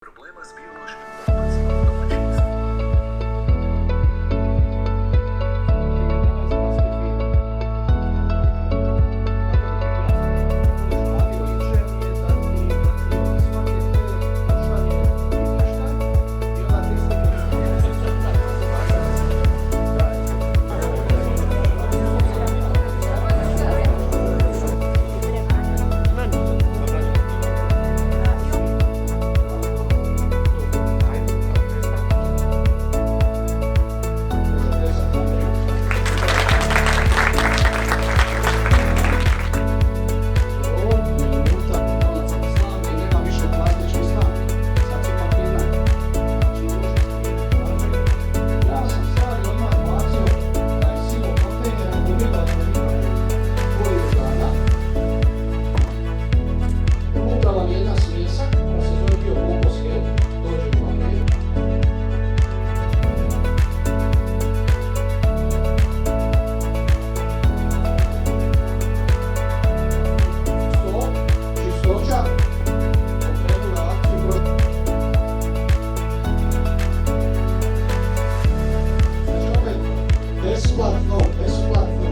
Проблема з біологічним комплексним домочинством. Besplatno.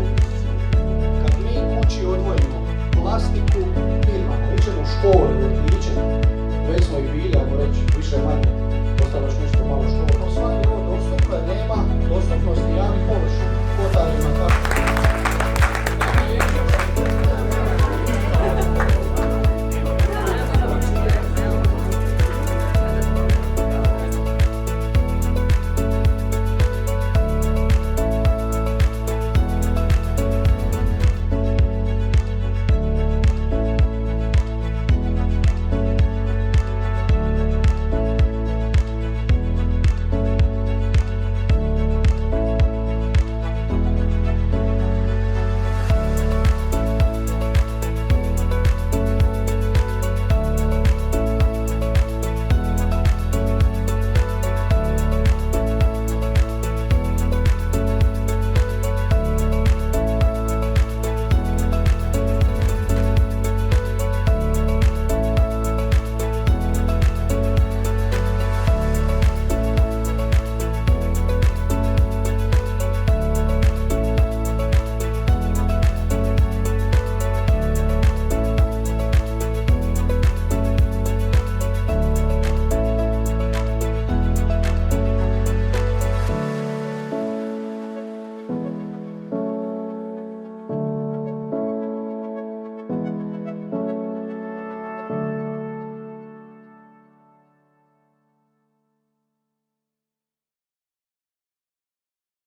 Kad mi kući odvojimo plastiku, firmama, ićemo u školu, vrtiće, već smo i bili, ajmo reći, više manje, ostalo još nešto malo škola, no svaki ovo dostupno, jer nema dostupnosti